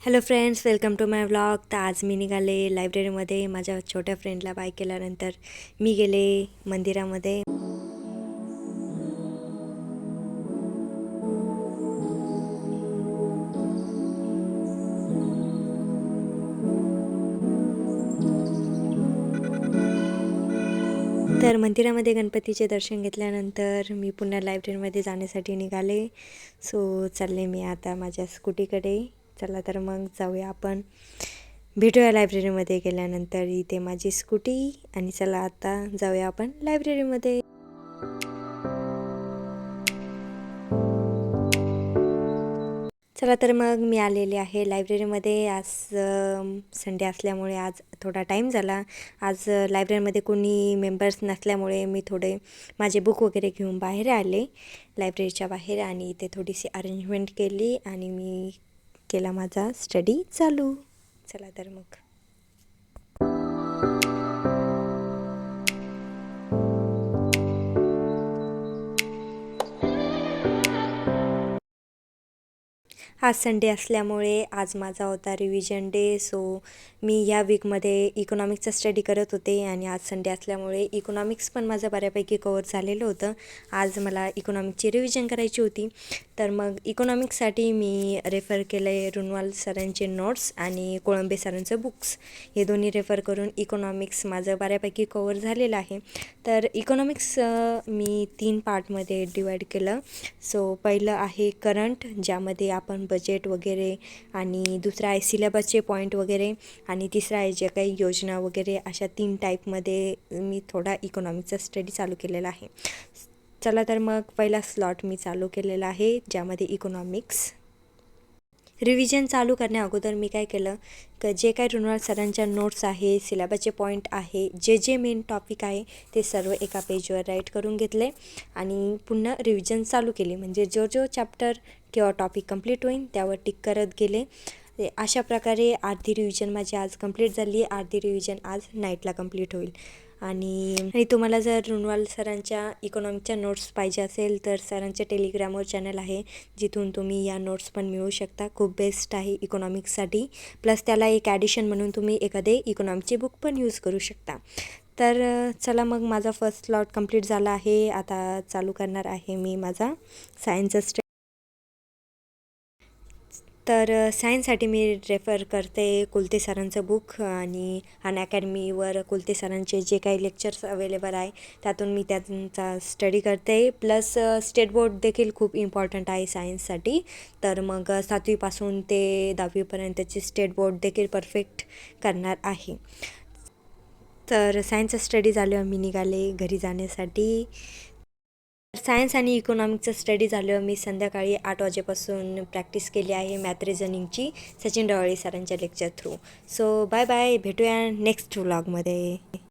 Hello friends, welcome to my vlog. तर आज मी निघाले लायब्ररीमध्ये. माझ्या छोट्या फ्रेंडला बाय केल्यानंतर मी गेले मंदिरामध्ये. तर मंदिरामध्ये गणपतीचे दर्शन घेतल्यानंतर मी पुन्हा लायब्ररीमध्ये जाण्यासाठी निघाले. चालले मी आता माझ्या स्कूटीकडे. चला तर मग जाऊया आपण, भेटूया लायब्ररीमध्ये गेल्यानंतर. इथे माझी स्कूटी आणि चला आता जाऊया आपण लायब्ररीमध्ये. चला तर मग मी आलेले आहे लायब्ररीमध्ये. आज संडे असल्यामुळे आज थोडा टाईम झाला. आज लायब्ररीमध्ये कोणी मेंबर्स नसल्यामुळे मी थोडे माझे बुक वगैरे घेऊन बाहेर आले लायब्ररीच्या बाहेर, आणि इथे थोडीशी अरेंजमेंट केली आणि मी केला माझा स्टडी चालू. चला तर मग. आज संडे असल्यामुळे आज माझा होता रिव्हिजन डे. मी ह्या वीकमध्ये इकॉनॉमिक्सचा स्टडी करत होते आणि आज संडे असल्यामुळे इकॉनॉमिक्स पण माझं बऱ्यापैकी कवर झालेलं होतं. आज मला इकॉनॉमिक्सची रिव्हिजन करायची होती. तर मग इकॉनॉमिक्ससाठी मी रेफर केलं आहे रुनवाल सरांचे नोट्स आणि कोळंबे सरांचं बुक्स. हे दोन्ही रेफर करून इकॉनॉमिक्स माझं बऱ्यापैकी कवर झालेलं आहे. तर इकॉनॉमिक्स मी 3 पार्टमध्ये डिवाईड केलं. पहिलं आहे करंट, ज्यामध्ये आपण बजेट वगैरे, आणि दुसरा आहे सिलेबसचे पॉईंट वगैरे, आणि तिसरा आहे जे काही योजना वगैरे. अशा 3 टाईपमध्ये मी थोडा इकॉनॉमिक्सचा स्टडी चालू केलेला आहे. चला तर मग पहिला स्लॉट मी चालू केलेला आहे, ज्यामध्ये इकॉनॉमिक्स. रिव्हिजन चालू करण्या अगोदर मी काय केलं, जे काही रुनवाल सरांच्या नोट्स आहे, सिलेबसचे पॉईंट आहे, जे मेन टॉपिक आहे ते सर्व एका पेजवर राईट करून घेतले आणि पुन्हा रिव्हिजन चालू केली. म्हणजे जो चॅप्टर किंवा टॉपिक कंप्लीट होईल त्यावर टिक करत गेले. अशा प्रकारे अर्धी रिव्हिजन माझी आज कंप्लीट झाली. अर्धी रिव्हिजन आज नाईटला कंप्लीट होईल. आणि तुम्हाला जर रुनवाल सरांच्या इकॉनॉमिकच्या नोट्स पाहिजे असेल तर सरांच्या टेलिग्रामवर चॅनल आहे, जिथून तुम्ही या नोट्स पण मिळवू शकता. खूप बेस्ट आहे इकॉनॉमिक्ससाठी. प्लस त्याला एक ॲडिशन म्हणून तुम्ही एखादे इकॉनॉमिकची बुक पण यूज करू शकता. तर चला मग, माझा फर्स्ट स्लॉट कंप्लीट झाला आहे. आता चालू करणार आहे मी माझा सायन्सचा स्टडी. तर सायन्ससाठी मी रेफर करते कुलते सरांचं बुक, आणि अनअकॅडमीवर कुलते सरांचे जे काही लेक्चर्स अवेलेबल आहे त्यातून मी त्यांचा स्टडी करते. प्लस स्टेट बोर्ड देखील खूप इम्पॉर्टंट आहे सायन्ससाठी. तर मग 7वीपासून ते 10वीपर्यंतची स्टेट बोर्ड देखील परफेक्ट करणार आहे. तर सायन्सचा स्टडी झाल्यावर मी निघाले घरी जाण्यासाठी. सायन्स आणि इकॉनॉमिक्सचा स्टडी झाल्यावर मी संध्याकाळी 8 वाजेपासून प्रॅक्टिस केली आहे मॅथ रिझनिंगची सचिन डवाळे सरांच्या लेक्चर थ्रू. बाय बाय, भेटूया नेक्स्ट व्लॉगमध्ये.